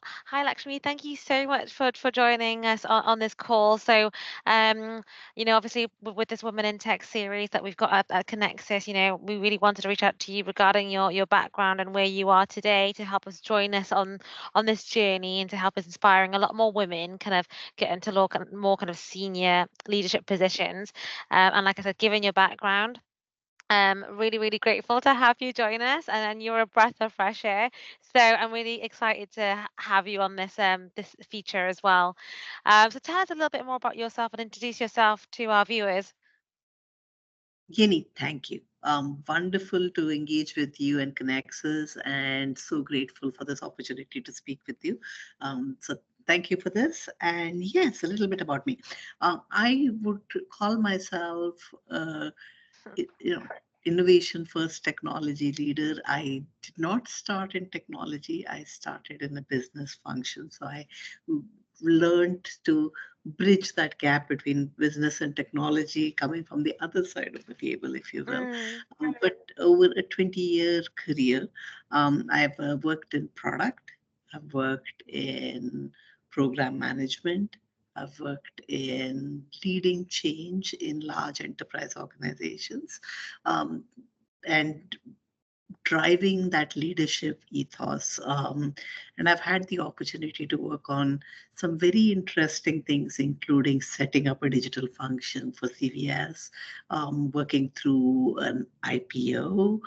Hi, Lakshmi. Thank you so much for joining us on this call. So, um, obviously with this Women in Tech series that we've got at Conexus, we really wanted to reach out to you regarding your background and where you are today to help us join us on this journey and to help us inspiring a lot more women kind of get into more kind of senior leadership positions. And like I said, given your background. Really, really grateful to have you join us, and you're a breath of fresh air. So I'm really excited to have you on this feature as well. So tell us a little bit more about yourself and introduce yourself to our viewers. Yenny, thank you. Wonderful to engage with you and Conexus, and so grateful for this opportunity to speak with you. So, thank you for this. And yes, a little bit about me. I would call myself, you know, innovation first technology leader. I did not start in technology. I started in a business function. So I learned to bridge that gap between business and technology coming from the other side of the table, if you will. Mm, But over a 20-year career, I've worked in product, I've worked in program management, I've worked in leading change in large enterprise organizations, um, and driving that leadership ethos. And I've had the opportunity to work on some very interesting things, including setting up a digital function for CVS, working through an IPO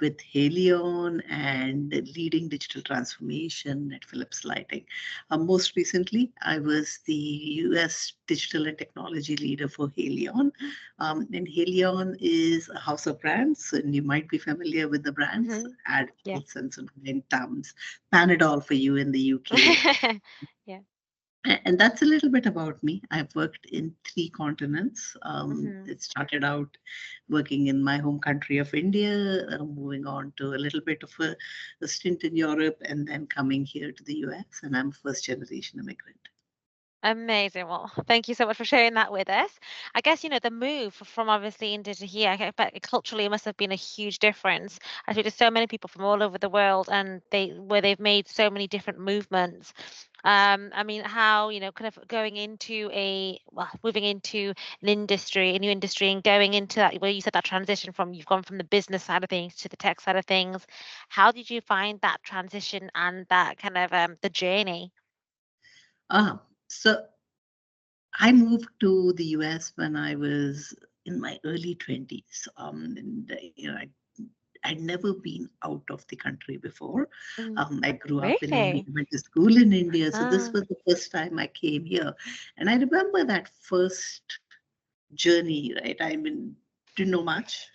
with Haleon, and leading digital transformation at Philips Lighting. Most recently, I was the US digital and technology leader for Haleon. And Haleon is a house of brands, and you might be familiar with the brands hmm Yeah. Advil, Sensodyne, Tums, Panadol for you in the UK. Yeah. And that's a little bit about me. I've worked in three continents. hmm It started out working in my home country of India, moving on to a little bit of a stint in Europe, and then coming here to the US. And I'm a first generation immigrant. Amazing. Well, thank you so much for sharing that with us. I guess, the move from obviously India to here, I bet culturally it must have been a huge difference. I speak to so many people from all over the world and they've made so many different movements. I mean, how, kind of moving into a new industry and going into that, where you said that transition from, you've gone from the business side of things to the tech side of things. How did you find that transition and that kind of the journey? So I moved to the US when I was in my early 20s. I'd never been out of the country before. Mm, I grew up in India, really? went to school in India. So this Ah, was the first time I came here. And I remember that first journey, right? I mean, didn't know much.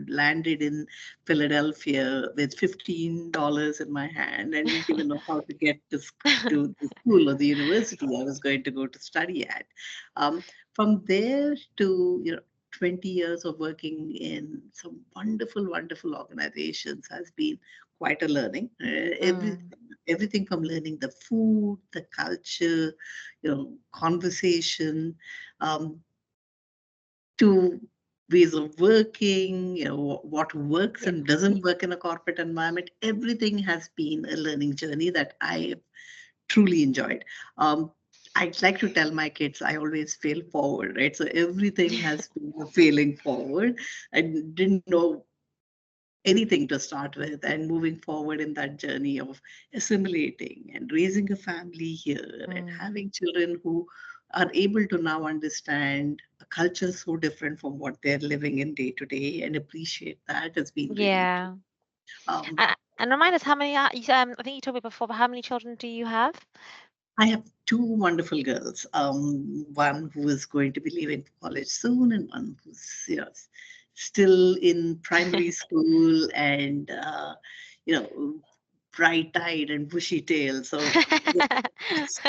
Landed in Philadelphia with $15 in my hand and didn't even know how to get to the school or the university I was going to go to study at. Um, from there to 20 years of working in some wonderful, wonderful organizations has been quite a learning. mm, Everything from learning the food, the culture, conversation. Um, to ways of working, what works yeah. and doesn't work in a corporate environment. Everything has been a learning journey that I truly enjoyed. Um, I'd like to tell my kids I always fail forward, right? So everything has been a failing forward. I didn't know anything to start with, and moving forward in that journey of assimilating and raising a family here and Mm, having children who are able to now understand a culture so different from what they're living in day to day and appreciate that has been really true. yeah. Um, And remind us how many, I think you told me before, but how many children do you have? I have two wonderful girls. One who is going to be leaving for college soon, and one who's still in primary school and you know bright-eyed and bushy-tailed. So yes.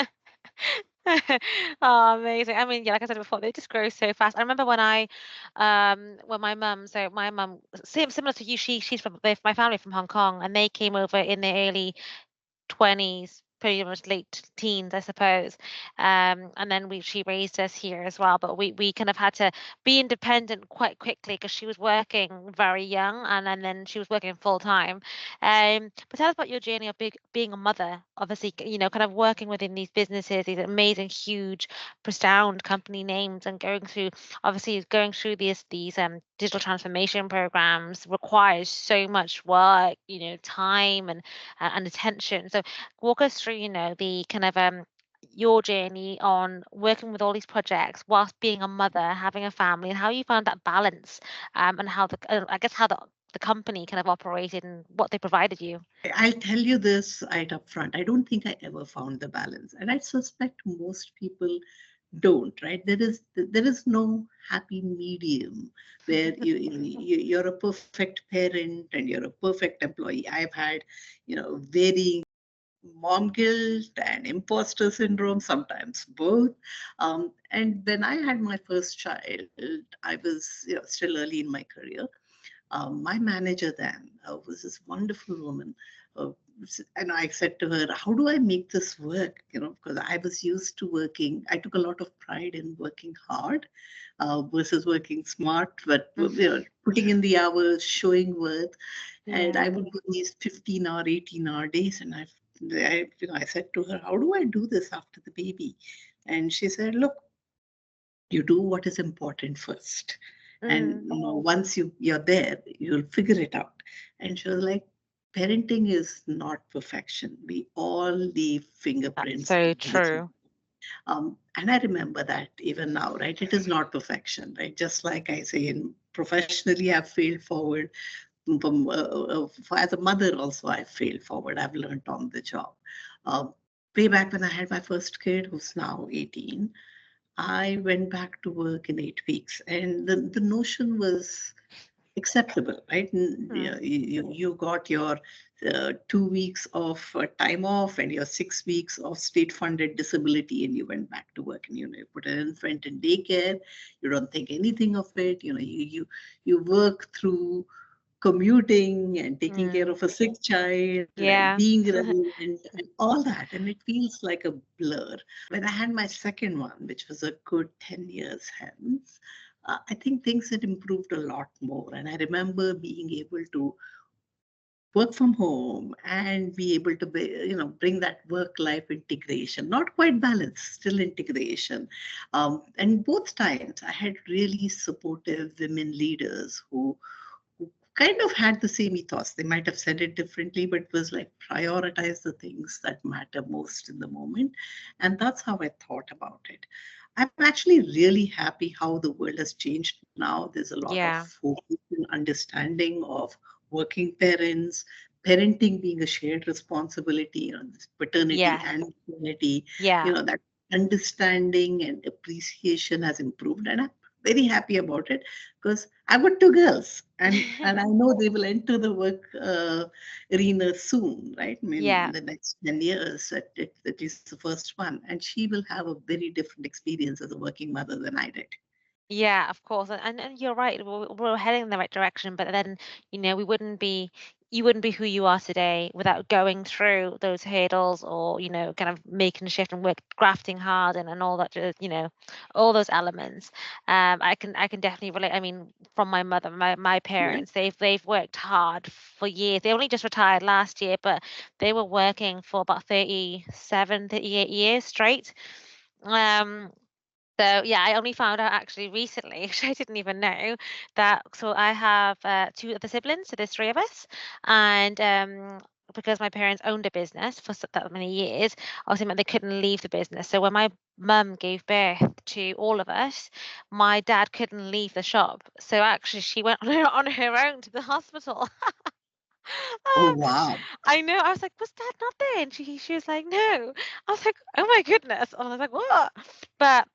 Oh, amazing. I mean, yeah, like I said before, they just grow so fast. I remember when my mum, so my mum, similar to you, she's my family from Hong Kong, and they came over in their early 20s, pretty much late teens, I suppose. And then she raised us here as well, but we kind of had to be independent quite quickly because she was working very young, and then she was working full time. But tell us about your journey of being a mother, obviously, kind of working within these businesses, these amazing, huge, renowned company names, and going through these digital transformation programs requires so much work, time and attention. So walk us through, the kind of your journey on working with all these projects whilst being a mother, having a family, and how you found that balance, and how I guess how the company kind of operated and what they provided you. I'll tell you this right up front. I don't think I ever found the balance, and I suspect most people don't. Right? There is no happy medium where you're a perfect parent and you're a perfect employee. I've had varying mom guilt and imposter syndrome, sometimes both. And when I had my first child, I was still early in my career. My manager then was this wonderful woman. Uh, and I said to her, how do I make this work? Because I was used to working. I took a lot of pride in working hard versus working smart, but putting in the hours, showing worth. And Yeah. I would do these 15-hour, 18-hour days. And I said to her, how do I do this after the baby? And she said, look, you do what is important first, and Mm. once you're there, you'll figure it out. And she was like, parenting is not perfection. We all leave That's fingerprints so in the children. true. And I remember that even now, right? It is not perfection, right? Just like I say, professionally I've failed forward. As a mother also I've failed forward. I've learned on the job. uh, Way back when I had my first kid, who's now 18, I went back to work in 8 weeks, and the notion was acceptable, right? Mm. You got your 2 weeks of time off and your 6 weeks of state-funded disability, and you went back to work. And you put an infant in daycare. You don't think anything of it. You work through commuting and taking care Mm. of a sick child and Yeah. being relevant and all that. And it feels like a blur. When I had my second one, which was a good 10 years hence, I think things had improved a lot more. And I remember being able to work from home and be able to bring that work life integration, not quite balanced, still integration. And both times I had really supportive women leaders who kind of had the same ethos. They might have said it differently, but it was like prioritize the things that matter most in the moment. And that's how I thought about it. I'm actually really happy how the world has changed now. There's a lot of Yeah. focus and understanding of working parents, parenting being a shared responsibility, this paternity Yes. and maternity, Yeah. that understanding and appreciation has improved. And I'm very happy about it because I've got two girls, and I know they will enter the work arena soon, right? I mean, in Yeah. the next 10 years, at least the first one, and she will have a very different experience as a working mother than I did. Yeah, of course, and you're right. We're heading in the right direction, but then we wouldn't be you wouldn't be who you are today without going through those hurdles, or kind of making a shift and grafting hard and all that, all those elements. I can definitely relate. I mean, from my mother, my Yeah. parents, they've worked hard for years. They only just retired last year, but they were working for about 38 years straight. Um, so yeah, I only found out actually recently, which I didn't even know that. So I have two other siblings, so there's three of us, and because my parents owned a business for that many years, obviously meant they couldn't leave the business. So when my mum gave birth to all of us, my dad couldn't leave the shop. So actually, she went on her own to the hospital. Oh, Ah, wow. I know. I was like, "Was Dad not there?" And she was like, "No." I was like, "Oh my goodness!" And I was like, "What?" But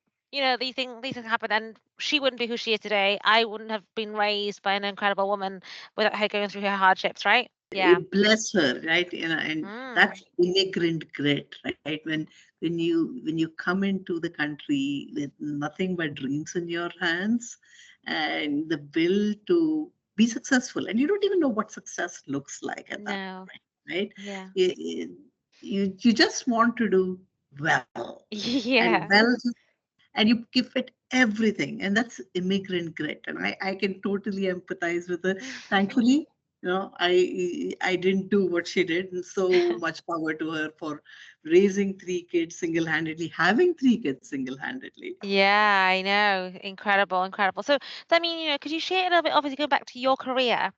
these things happen, and she wouldn't be who she is today. I wouldn't have been raised by an incredible woman without her going through her hardships, right? Yeah. Bless her, right? And Mm. that's immigrant grit, right? When you come into the country with nothing but dreams in your hands and the will to be successful, and you don't even know what success looks like at that No. point, right? Yeah. you just want to do well, and Yeah. well, and you give it everything, and that's immigrant grit, and I can totally empathize with her. Thankfully, I didn't do what she did, and so much power to her for raising three kids single-handedly, having three kids single-handedly. Yeah, I know. Incredible, incredible. So, I mean, could you share a little bit, obviously, go back to your career?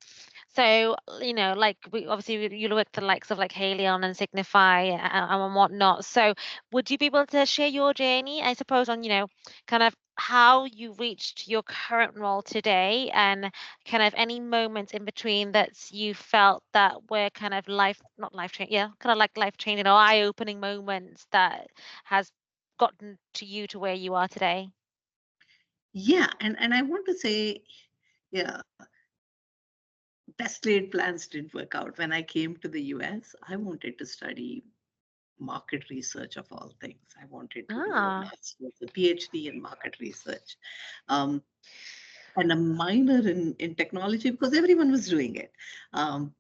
So, like we obviously you work the likes of like Haleon and Signify and whatnot. So, would you be able to share your journey, I suppose, on, kind of how you reached your current role today and kind of any moments in between that you felt that were kind of not life changing, yeah, kind of like life changing or eye-opening moments that has gotten to you to where you are today? Yeah, and I want to say, yeah, best laid plans didn't work out. When I came to the US, I wanted to study market research of all things. I wanted to do a Ah, master's, a PhD in market research, um, and a minor in technology because everyone was doing it. Um,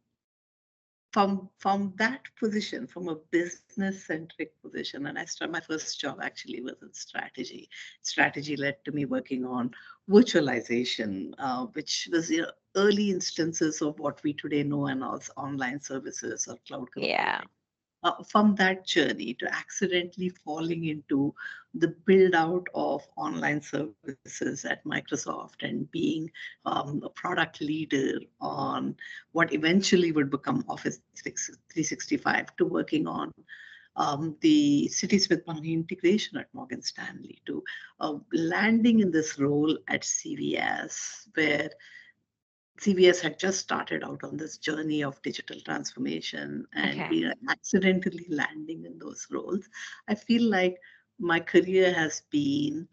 from that position, from a business centric position, and I started my first job actually was in strategy. Strategy led to me working on virtualization, which was early instances of what we today know as online services or cloud yeah. computing. From that journey to accidentally falling into the build out of online services at Microsoft and being a product leader on what eventually would become Office 365 to working on the City Smith Barney integration at Morgan Stanley to landing in this role at CVS, where CVS had just started out on this journey of digital transformation and Okay. we are accidentally landing in those roles. I feel like my career has been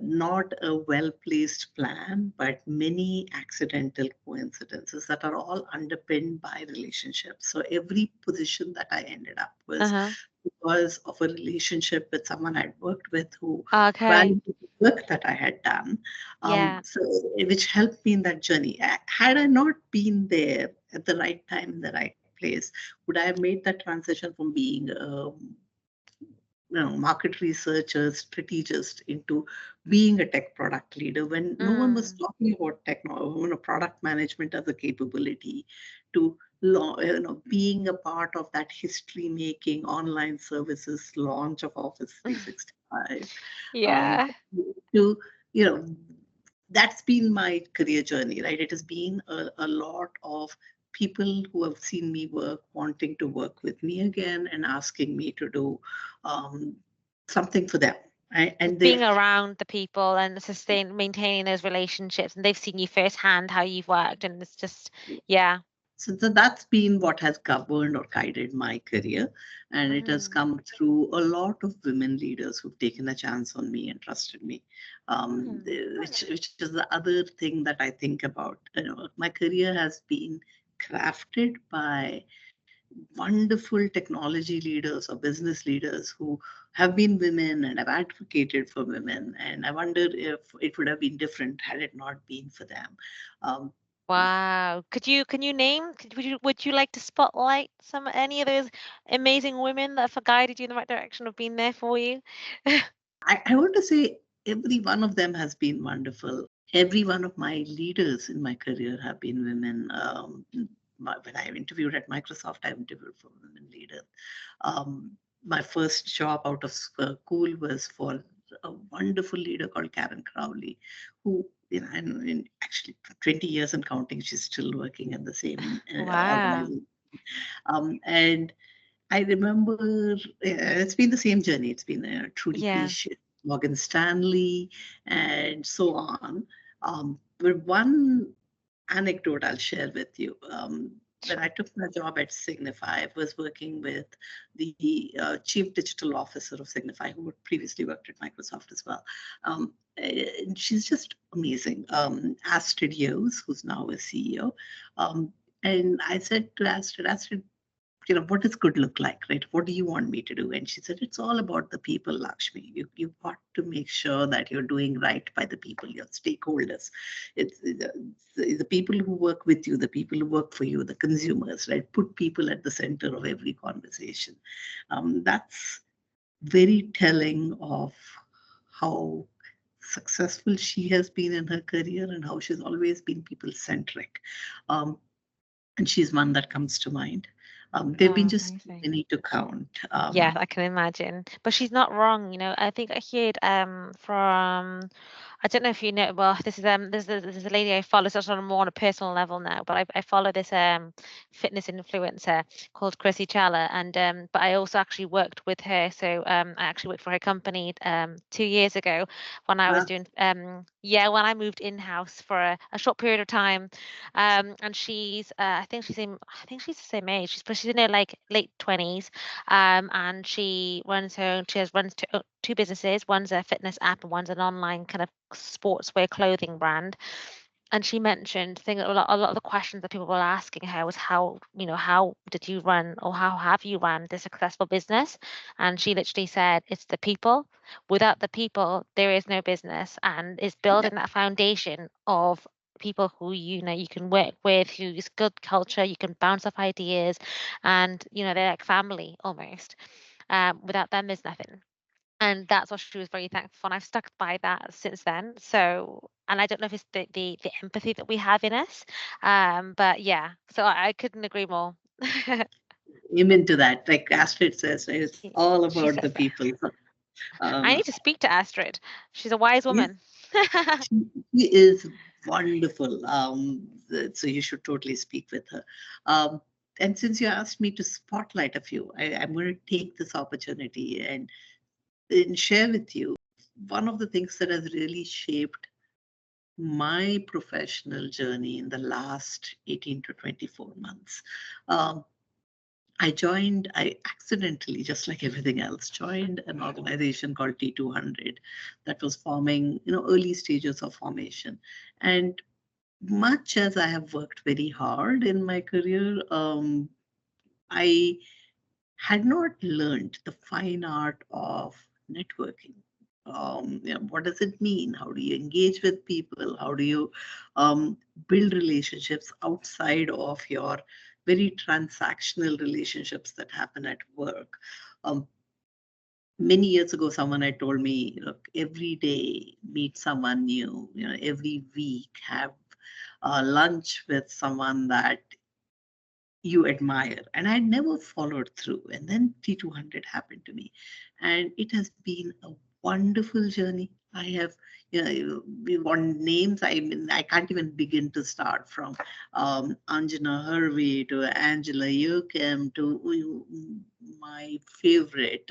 not a well placed plan, but many accidental coincidences that are all underpinned by relationships. So every position that I ended up was Uh-huh. because of a relationship with someone I'd worked with who Okay. valued the work that I had done, Yeah. so which helped me in that journey. Had I not been there at the right time in the right place, would I have made that transition from being a market researcher, strategist into being a tech product leader when no one was Mm. talking about product management as a capability to being a part of that history making online services launch of Office 365 um, Yeah. to you know that's been my career journey, right? It has been a lot of people who have seen me work wanting to work with me again and asking me to do um, something for them, right? Just And being they around the people and maintaining those relationships, and they've seen you firsthand how you've worked, and it's just, yeah. so that's been what has governed or guided my career, and it has Mm. come through a lot of women leaders who've taken a chance on me and trusted me, Mm. which is the other thing that I think about. My career has been crafted by wonderful technology leaders or business leaders who have been women and have advocated for women. And I wonder if it would have been different had it not been for them. Um, Wow. Can you name, would you like to spotlight any of those amazing women that have guided you in the right direction, have been there for you? I want to say every one of them has been wonderful. Every one of my leaders in my career have been women. When I interviewed at Microsoft, I interviewed for women leaders. Um, my first job out of school was for a wonderful leader called Karen Crowley, who, and actually 20 years and counting, she's still working at the same Wow. organization. And I remember it's been the same journey. It's been Trudy Yeah. Patient, Morgan Stanley, and so on. But one anecdote I'll share with you. When I took my job at Signify, I was working with the chief digital officer of Signify, who had previously worked at Microsoft as well. And she's just amazing. Astrid Yos, who's now a CEO. Um, and I said to Astrid, what does good look like, right? What do you want me to do? And she said, it's all about the people, Lakshmi. You've got to make sure that you're doing right by the people, your stakeholders. It's the people who work with you, the people who work for you, the consumers, right? Put people at the center of every conversation. That's very telling of how successful she has been in her career and how she's always been people centric. And she's one that comes to mind. There have been Oh, just too amazing. many to count. Yeah, I can imagine. But she's not wrong, I think I heard from I don't know if you know, well, there's a lady I follow, so it's on a more on a personal level now, but I follow this fitness influencer called Chrissy Challa, and but I also actually worked with her. So I actually worked for her company 2 years ago when I was Uh, doing when I moved in-house for a short period of time. And she's I think she's the same age. She's in her like late 20s, and she runs two businesses. One's a fitness app and one's an online kind of sportswear clothing brand. And she mentioned a lot of the questions that people were asking her was how did you run, or how have you run this successful business? And she literally said, it's the people. Without the people, there is no business, and it's yeah, building that foundation of people who you can work with, who's good culture, you can bounce off ideas, and they're like family almost. Without them, there's nothing. And that's what she was very thankful for, and I've stuck by that since then. So, and I don't know if it's the empathy that we have in us, but yeah, so I couldn't agree more. amen to that. Like Astrid says, right, it's all She about the says that. people. I Um, need to speak to Astrid. She's a wise yes, woman. she is wonderful. So you should totally speak with her. And since you asked me to spotlight a few, I'm going to take this opportunity and share with you one of the things that has really shaped my professional journey in the last 18 to 24 months. Um, I accidentally, just like everything else, joined an organization called T200 that was forming, early stages of formation. And much as I have worked very hard in my career, I had not learned the fine art of networking. What does it mean? How do you engage with people? How do you um, build relationships outside of your very transactional relationships that happen at work? Um, Many years ago, someone had told me, look, every day meet someone new. Every week have lunch with someone that you admire. And I never followed through. And then T200 happened to me. And it has been a wonderful journey. I have, we want names. I mean, I can't even begin to start from Anjana Harvey to Angela Yoakum to my favorite,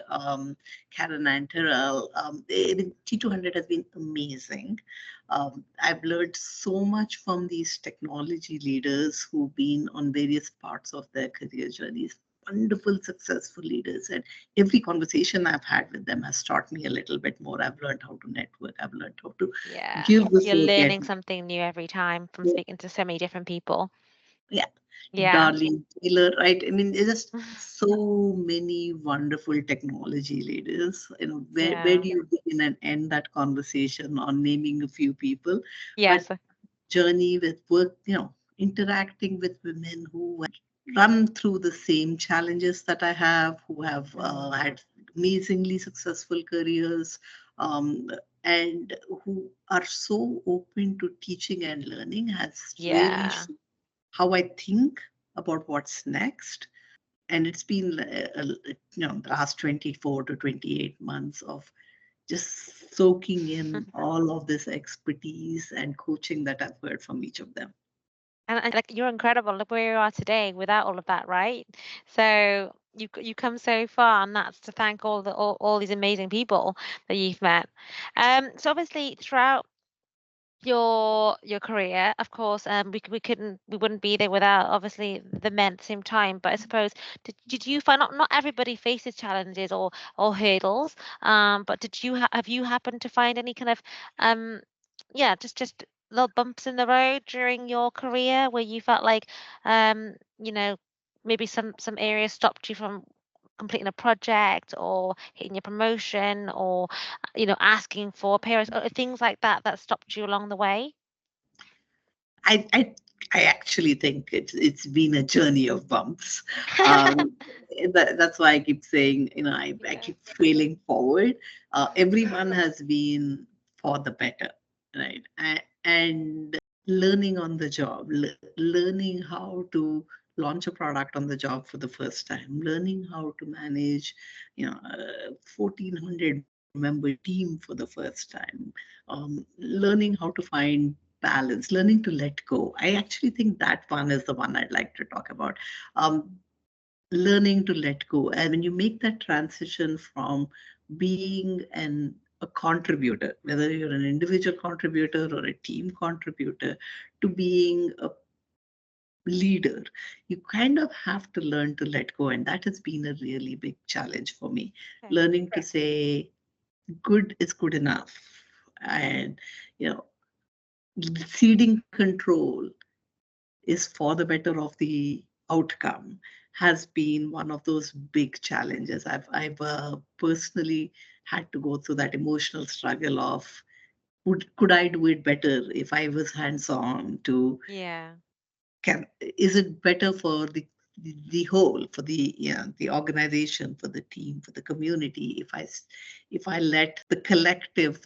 Karen Anterel. T200 has been amazing. I've learned so much from these technology leaders who've been on various parts of their career journeys. Wonderful, successful leaders. And every conversation I've had with them has taught me a little bit more. I've learned how to network, I've learned how to Yeah, give you're before learning getting. something new every time from speaking to so many different people. Yeah, Yeah. Darlene Taylor, right? I mean, there's just so many wonderful technology leaders. Where Yeah. do you begin and end that conversation on naming a few people? But Yes. journey with work, interacting with women who have run through the same challenges that I have, who have Mm. had amazingly successful careers, um, and who are so open to teaching and learning has really Yeah. how I think about what's next. And it's been, the last 24 to 28 months of just soaking in all of this expertise and coaching that I've heard from each of them. And like you're incredible. Look where you are today without all of that, right? So you come so far, and that's to thank all these amazing people that you've met. So obviously throughout your career, of course, we wouldn't be there without obviously the men at the same time. But I suppose did you find not everybody faces challenges or hurdles, but have you happened to find any kind of um yeah, just little bumps in the road during your career where you felt like um you know maybe some areas stopped you from completing a project or hitting your promotion or asking for parents or things like that that stopped you along the way? I, I, I actually think it's been a journey of bumps. Um, that's why I keep saying, I Yeah. keep failing forward. Everyone has been for the better, right? And learning on the job, learning how to launch a product on the job for the first time, learning how to manage, 1,400 member team for the first time, learning how to find balance, learning to let go. I actually think that one is the one I'd like to talk about. Um, Learning to let go. And when you make that transition from being a contributor, whether you're an individual contributor or a team contributor, to being a leader, you kind of have to learn to let go. And that has been a really big challenge for me. Okay. Learning to say, good is good enough. And, you know, ceding control is for the better of the outcome has been one of those big challenges. I've personally had to go through that emotional struggle of could I do it better if I was hands on to Yeah. can is it better for the whole, for the organization, for the team, for the community, if I let the collective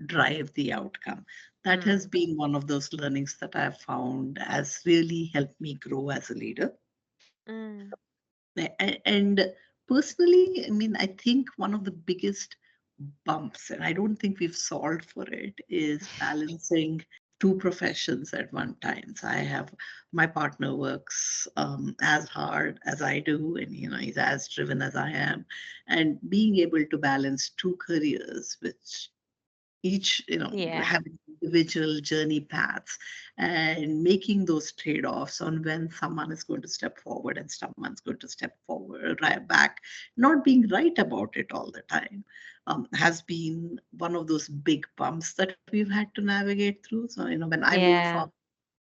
drive the outcome. That has Mm. been one of those learnings that I've found has really helped me grow as a leader. Mm. And personally, I mean, I think one of the biggest bumps, and I don't think we've solved for it, is balancing two professions at one time. So I have my partner works as hard as I do, and he's as driven as I am, and being able to balance two careers, which each Yeah. having individual journey paths and making those trade-offs on when someone is going to step forward and someone's going to step forward right back, not being right about it all the time, has been one of those big bumps that we've had to navigate through. So when I moved from Yeah.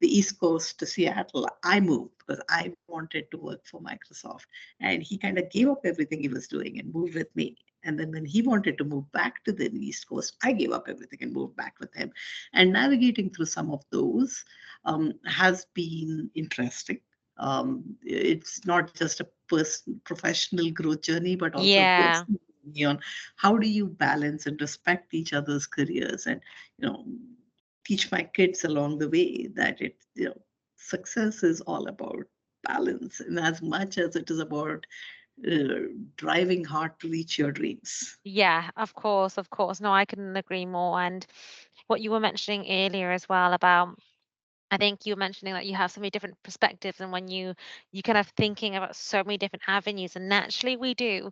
the East Coast to Seattle, I moved because I wanted to work for Microsoft. And he kind of gave up everything he was doing and moved with me. And then when he wanted to move back to the East Coast, I gave up everything and moved back with him. And navigating through some of those has been interesting. It's not just a professional growth journey, but also a Yeah. personal journey on how do you balance and respect each other's careers and you know teach my kids along the way that success is all about balance and as much as it is about driving hard to reach your dreams. Yeah, of course, of course. No, I couldn't agree more. And what you were mentioning earlier as well about, I think you were mentioning that you have so many different perspectives, and when you kind of thinking about so many different avenues, and naturally we do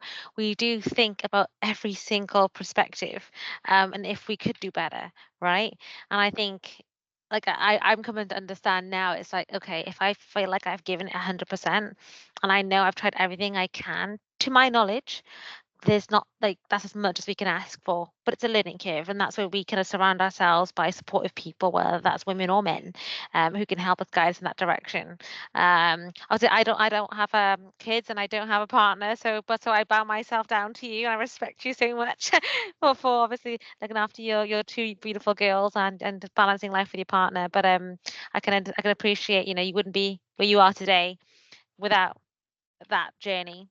think about every single perspective, and if we could do better, right? And I think, like, I'm coming to understand now. It's like, okay, if I feel like I've given it 100%, and I know I've tried everything I can to my knowledge, there's not like that's as much as we can ask for, but it's a learning curve, and that's where we kind of surround ourselves by supportive people, whether that's women or men, who can help us guide us in that direction. Obviously, I don't have kids and I don't have a partner, so I bow myself down to you, and I respect you so much for obviously looking after your two beautiful girls and balancing life with your partner. But I can appreciate, you wouldn't be where you are today without that journey.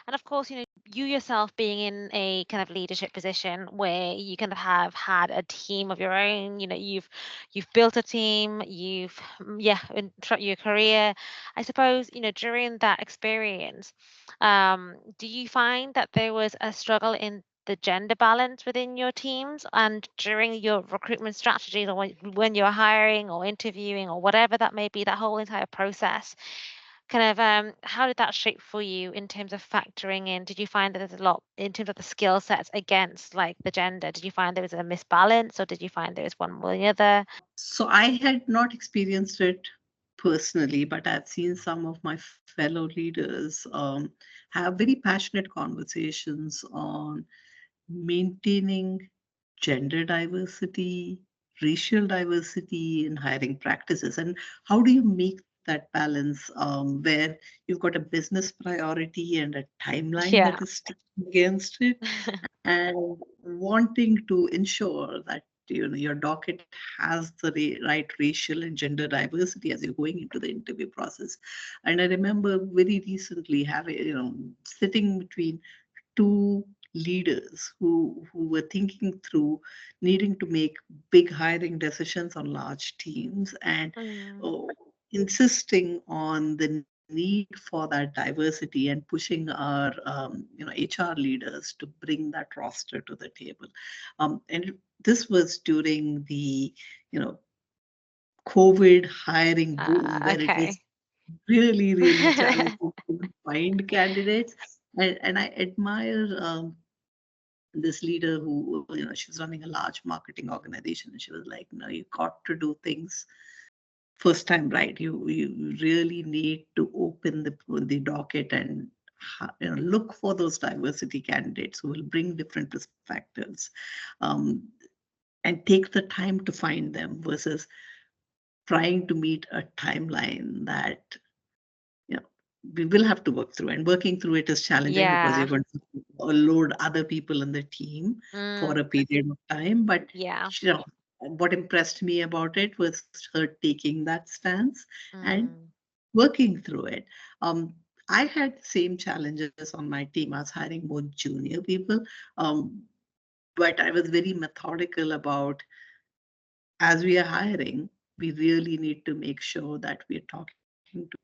And of course, you yourself being in a kind of leadership position where you kind of have had a team of your own, you've built a team, yeah, throughout your career. I suppose, during that experience, do you find that there was a struggle in the gender balance within your teams and during your recruitment strategies, or when you're hiring or interviewing or whatever that may be, that whole entire process? Kind of, how did that shape for you in terms of factoring in? Did you find that there's a lot in terms of the skill sets against like the gender? Did you find there was a misbalance, or did you find there was one more than the other? So I had not experienced it personally, but I've seen some of my fellow leaders have very passionate conversations on maintaining gender diversity, racial diversity in hiring practices, and how do you make that that balance where you've got a business priority and a timeline Yeah. that is sticking against it, and wanting to ensure that your docket has the right racial and gender diversity as you're going into the interview process. And I remember very recently having sitting between two leaders who were thinking through needing to make big hiring decisions on large teams, and Mm. oh, insisting on the need for that diversity and pushing our HR leaders to bring that roster to the table. This was during the you know COVID hiring boom, where it was Okay. really, really challenging to find candidates. And I admire this leader who, she was running a large marketing organization, and she was like, no, you got to do things first time right. You really need to open the docket and look for those diversity candidates who will bring different perspectives, um, and take the time to find them versus trying to meet a timeline that yeah, we will have to work through. And working through it is challenging because you're Yeah. going to load other people in the team for Mm. a period of time. But Yeah. what impressed me about it was her taking that stance and Mm. working through it. Um, I had the same challenges on my team. I was hiring more junior people, um, but I was very methodical about, as we are hiring, we really need to make sure that we're talking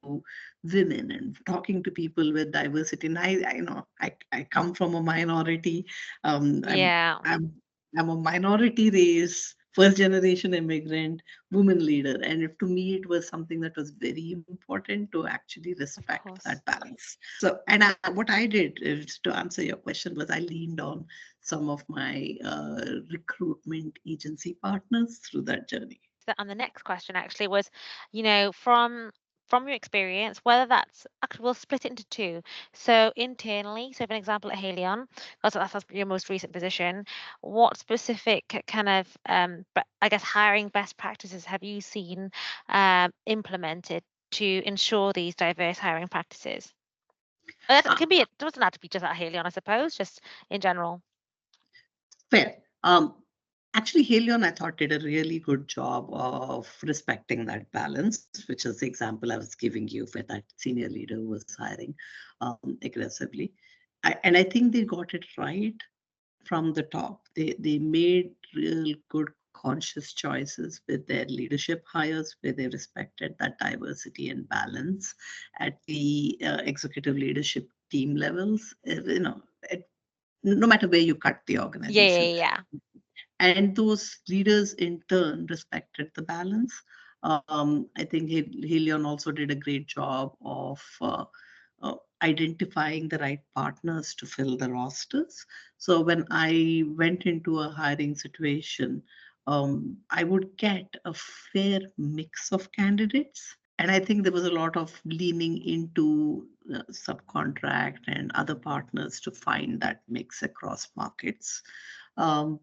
to women and talking to people with diversity. And I come from a minority. Um, I'm Yeah. I'm I'm a minority race, first generation immigrant, woman leader, and to me it was something that was very important to actually Of respect that course. balance. So, what I did is, to answer your question, was I leaned on some of my recruitment agency partners through that journey. And the next question actually was, from your experience, whether that's actually, we'll split it into two. So internally, so for an example at Haleon, that's your most recent position. What specific kind of, I guess, hiring best practices have you seen implemented to ensure these diverse hiring practices? It Uh, can be. It doesn't have to be just at Haleon, I suppose. Just in general. Fair. Actually, Haleon, I thought, did a really good job of respecting that balance, which is the example I was giving you where that senior leader was hiring aggressively. And I think they got it right from the top. They made real good conscious choices with their leadership hires, where they respected that diversity and balance at the executive leadership team levels. No matter where you cut the Yeah, organization. yeah, yeah. And those leaders in turn respected the balance. I think Helion also did a great job of identifying the right partners to fill the rosters. So when I went into a hiring situation, I would get a fair mix of candidates. And I think there was a lot of leaning into subcontract and other partners to find that mix across markets. Um,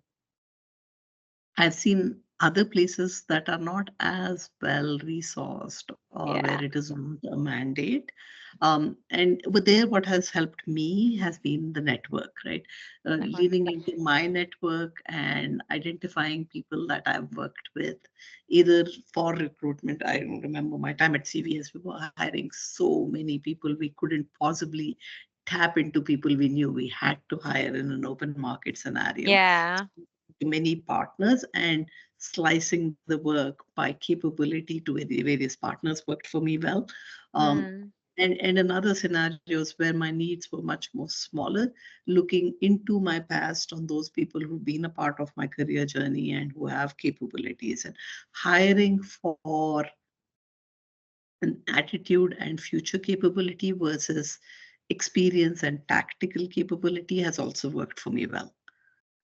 I've seen other places that are not as well resourced or where Yeah. it is not a mandate. And with there, what has helped me has been the network, right? Network. Leaning into my network and identifying people that I've worked with, either for recruitment. I remember my time at CVS, we were hiring so many people, we couldn't possibly tap into people we knew. We had to hire in an open market scenario Yeah. many partners, and slicing the work by capability to various partners worked for me well. Um, Mm. and in other scenarios where my needs were much more smaller, looking into my past on those people who've been a part of my career journey and who have capabilities, and hiring for an attitude and future capability versus experience and tactical capability has also worked for me well.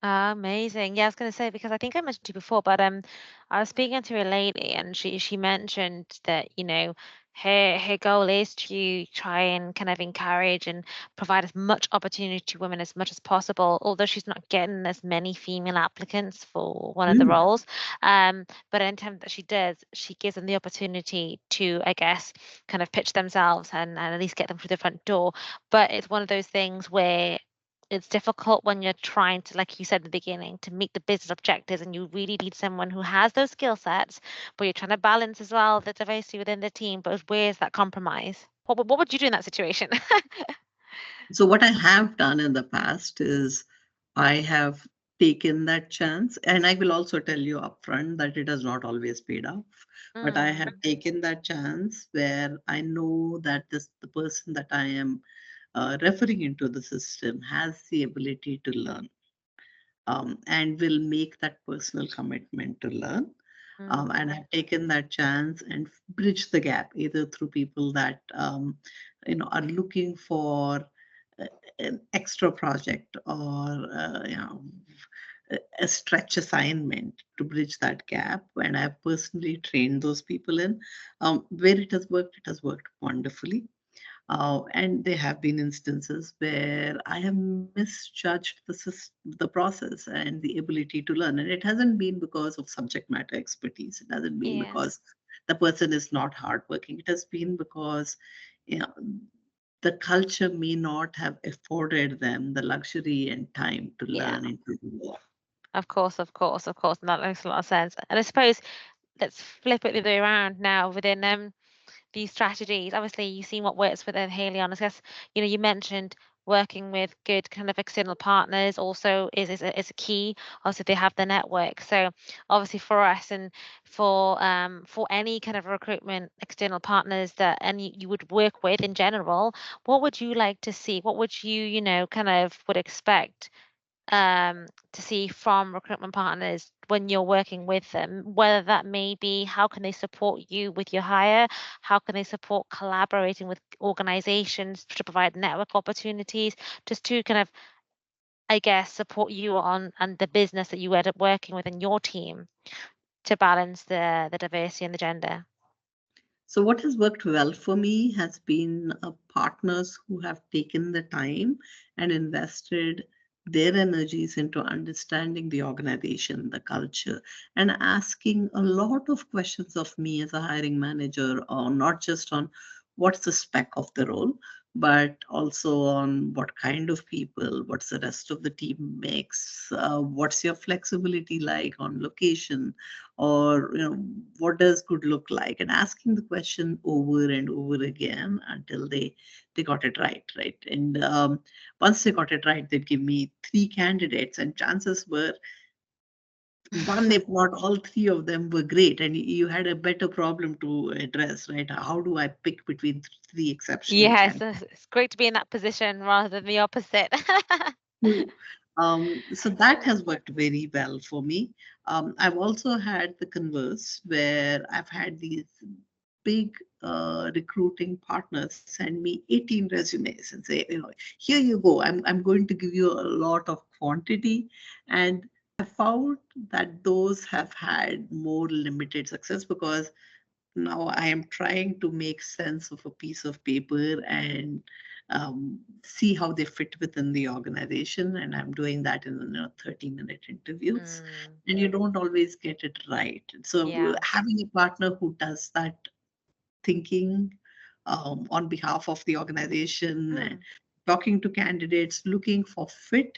Amazing. Yeah, I was going to say because I think I mentioned to you before, but I was speaking to a lady and she mentioned that, her goal is to try and kind of encourage and provide as much opportunity to women as much as possible, although she's not getting as many female applicants for one of the Mm. roles. But in time that she does, she gives them the opportunity to, I guess, kind of pitch themselves and at least get them through the front door. But it's one of those things where it's difficult when you're trying to, like you said at the beginning, to meet the business objectives, and you really need someone who has those skill sets, but you're trying to balance as well the diversity within the team. But where's that compromise? What would you do in that situation? So what I have done in the past is I have taken that chance, and I will also tell you upfront that it has not always paid off. But I have Mm, taken that chance where I know that the person that I am referring into the system has the ability to learn, and will make that personal commitment to learn. mm, And I've taken that chance and bridge the gap either through people that are looking for uh, an extra project or a stretch assignment to bridge that gap. And I've personally trained those people in where it has worked wonderfully. And there have been instances where I have misjudged the process and the ability to learn. And it hasn't been because of subject matter expertise. It hasn't been yeah, because the person is not hardworking. It has been because, you know, the culture may not have afforded them the luxury and time to yeah. learn and to grow. Of course, of course, of course. And that makes a lot of sense. And I suppose let's flip it the other way around now within these strategies. Obviously, you've seen what works within Haleon. I guess, you mentioned working with good kind of external partners also is a key. Also, they have the network. So obviously for us and for any kind of recruitment external partners that any you would work with in general, what would you like to see? What would you, kind of would expect to see from recruitment partners when you're working with them, whether that may be how can they support you with your hire, how can they support collaborating with organizations to provide network opportunities, just to kind of, I guess, support you on and the business that you end up working with in your team to balance the diversity and the gender. So, what has worked well for me has been partners who have taken the time and invested their energies into understanding the organization, the culture, and asking a lot of questions of me as a hiring manager, or not just on what's the spec of the role, but also on what kind of people, what's the rest of the team mix, what's your flexibility like on location, or what does good look like, and asking the question over and over again until they got it right. And once they got it right, they'd give me three candidates, and chances were one, if not all three of them, were great, and you had a better problem to address, right? How do I pick between three exceptional Yes, candidates? it's great to be in that position rather than the opposite. True. So that has worked very well for me. I've also had the converse where I've had these big recruiting partners send me 18 resumes and say, here you go. I'm going to give you a lot of quantity. And I found that those have had more limited success because now I am trying to make sense of a piece of paper and see how they fit within the organization. And I'm doing that in 30-minute interviews. Mm, And you don't always get it right. So yeah. having a partner who does that thinking on behalf of the organization and Mm, talking to candidates, looking for fit,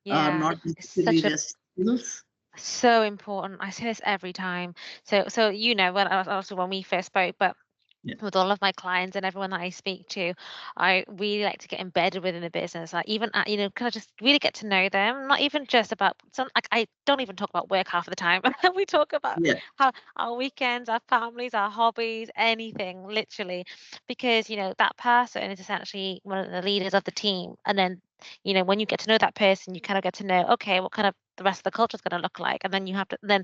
yeah. not It's necessarily such a just skills. So important. I say this every time. So when also when we first spoke, but Yeah. with all of my clients and everyone that I speak to, I really like to get embedded within the business. Like even kind of just really get to know them. Not even just about some. Like I don't even talk about work half of the time. We talk about Yeah. how our weekends, our families, our hobbies, anything, literally, because that person is essentially one of the leaders of the team, and then when you get to know that person, you kind of get to know, okay, what kind of the rest of the culture is going to look like, and then you have to then.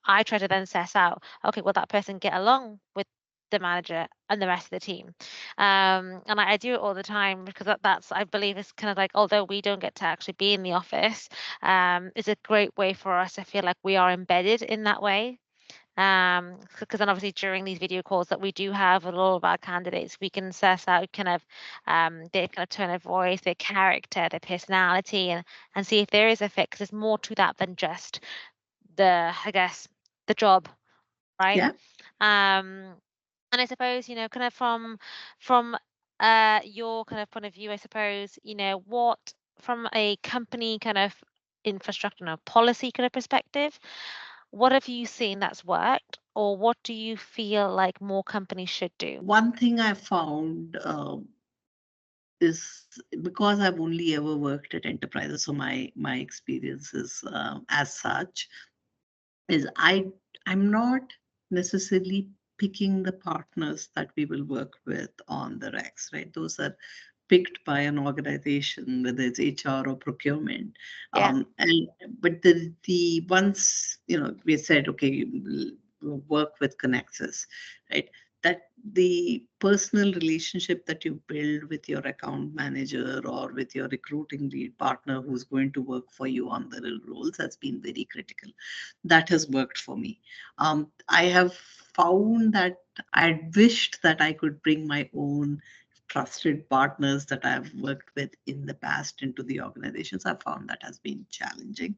I try to then assess out, okay, will that person get along with the manager and the rest of the team. And I do it all the time because that's, I believe, it's kind of like, although we don't get to actually be in the office, it's a great way for us to feel like we are embedded in that way. Because then obviously during these video calls that we do have with all of our candidates, we can assess out kind of their kind of tone of voice, their character, their personality, and see if there is a fit. Because there's more to that than just I guess, the job, right? Yeah. Um, and I suppose, kind of from your kind of point of view, I suppose, what from a company kind of infrastructure and a policy kind of perspective, what have you seen that's worked, or what do you feel like more companies should do? One thing I found is because I've only ever worked at enterprises, so my experience is as such is I'm not necessarily picking the partners that we will work with on the Rex, right? Those are picked by an organization, whether it's HR or procurement. Yeah. And but the once we said, okay, we'll work with Conexus, right? That the personal relationship that you build with your account manager or with your recruiting lead partner who's going to work for you on the roles has been very critical. That has worked for me. I have found that I wished that I could bring my own trusted partners that I've worked with in the past into the organizations. I found that has been challenging.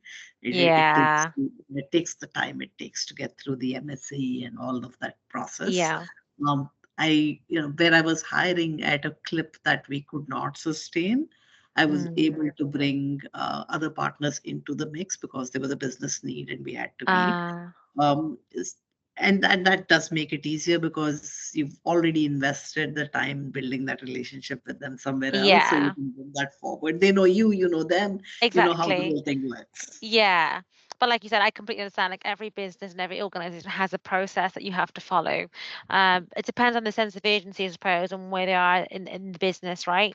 Yeah. It takes the time it takes to get through the MSc and all of that process. Yeah. Um, where I was hiring at a clip that we could not sustain, I was Mm. able to bring other partners into the mix because there was a business need and we had to meet. Uh, Um, is- and that does make it easier because you've already invested the time building that relationship with them somewhere else, so you yeah, can bring that forward. They know you, you know them, you know how the exactly. whole thing works. Yeah. But like you said, I completely understand. Like every business and every organization has a process that you have to follow. It depends on the sense of agency, I suppose, and where they are in the business, right?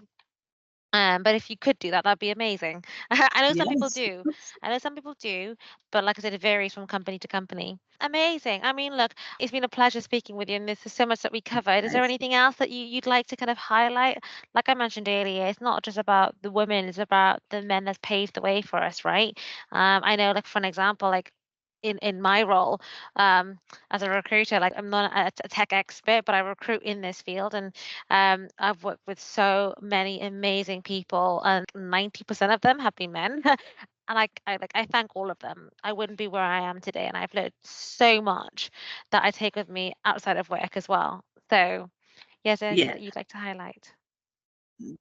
But if you could do that, that'd be amazing. I know some people Yes. do. I know some people do, but like I said, it varies from company to company. Amazing. I mean, look, it's been a pleasure speaking with you, and there's so much that we covered. Is there Yes. anything else that you'd like to kind of highlight? Like I mentioned earlier, it's not just about the women, it's about the men that's paved the way for us, right? I know, like for an example, like in my role as a recruiter, like I'm not a tech expert, but I recruit in this field, and I've worked with so many amazing people, and 90% of them have been men. And I thank all of them. I wouldn't be where I am today, and I've learned so much that I take with me outside of work as well. So, yeah, is there anything Yeah, that you'd like to highlight?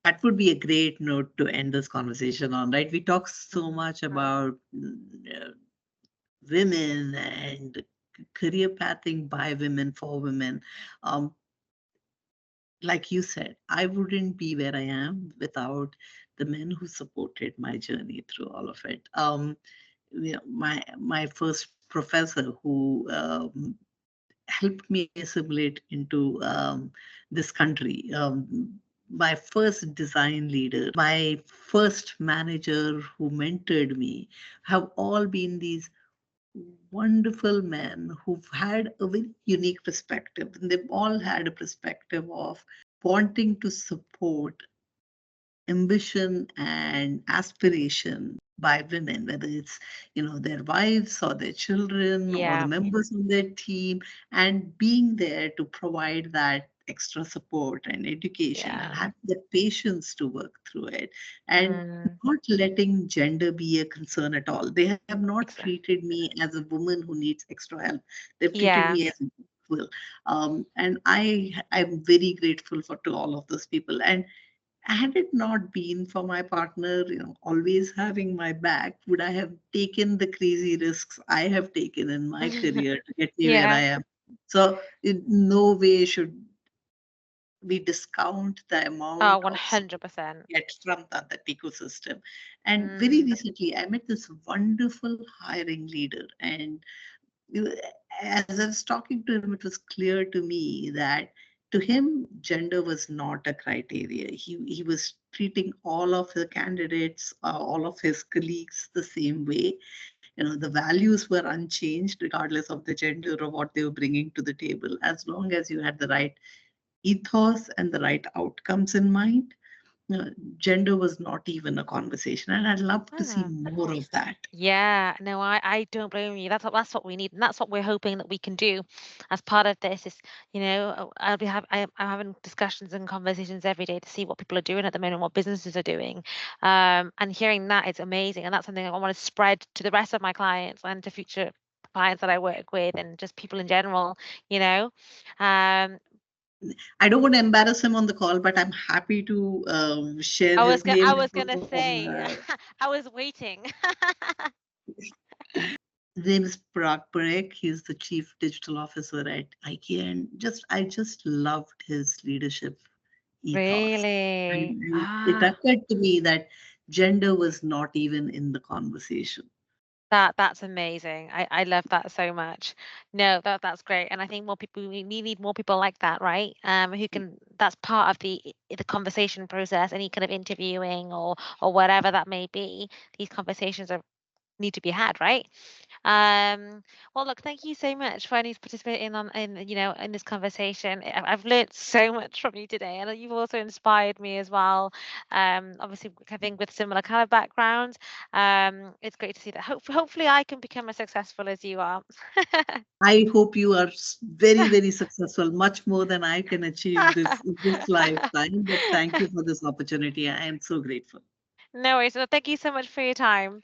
that would be a great note to end this conversation on, right? We talk so Mm. much about women and career pathing by women for women. Um, like you said, I wouldn't be where I am without the men who supported my journey through all of it. My first professor who helped me assimilate into this country. My first design leader, my first manager who mentored me, have all been these wonderful men who've had a very unique perspective. And they've all had a perspective of wanting to support ambition and aspiration by women, whether it's their wives or their children or the Yeah, members of their team, and being there to provide that extra support and education and yeah, have the patience to work through it and mm, not letting gender be a concern at all. They have not exactly. treated me as a woman who needs extra help. They've treated Yeah, me as equal. And I'm very grateful for to all of those people. And had it not been for my partner, always having my back, would I have taken the crazy risks I have taken in my career to get me where I yeah. am? So, in no way should we discount the Oh, amount of support 100%. we get from that ecosystem. And very Mm, recently, I met this wonderful hiring leader, and you- as I was talking to him, it was clear to me that to him, gender was not a criteria. He was treating all of the candidates, all of his colleagues the same way. The values were unchanged regardless of the gender or what they were bringing to the table. As long as you had the right ethos and the right outcomes in mind, uh, gender was not even a conversation. And I'd love to see Ah. more of that. Yeah, no, I don't blame you. That's what we need, and that's what we're hoping that we can do as part of this. Is I'm having discussions and conversations every day to see what people are doing at the moment, what businesses are doing, and hearing that is amazing, and that's something I want to spread to the rest of my clients and to future clients that I work with, and just people in general. You know, um, I don't want to embarrass him on the call, but I'm happy to share his I name. was gonna say, I was waiting. His name is Parag Parekh. He's the chief digital officer at IKEA, and I just loved his leadership ethos. Really? And it Ah. occurred to me that gender was not even in the conversation. That's amazing. I love that so much. No, that's great. And I think more people we need more people like that, right? Who can that's part of the conversation process, any kind of interviewing or whatever that may be. These conversations are need to be had, right? Well, look, thank you so much for participating in this conversation. I've learned so much from you today, and you've also inspired me as well. Obviously, I think with similar kind of backgrounds, it's great to see that. Hopefully, I can become as successful as you are. I hope you are very, very successful, much more than I can achieve this lifetime. But thank you for this opportunity. I am so grateful. No worries. Well, thank you so much for your time.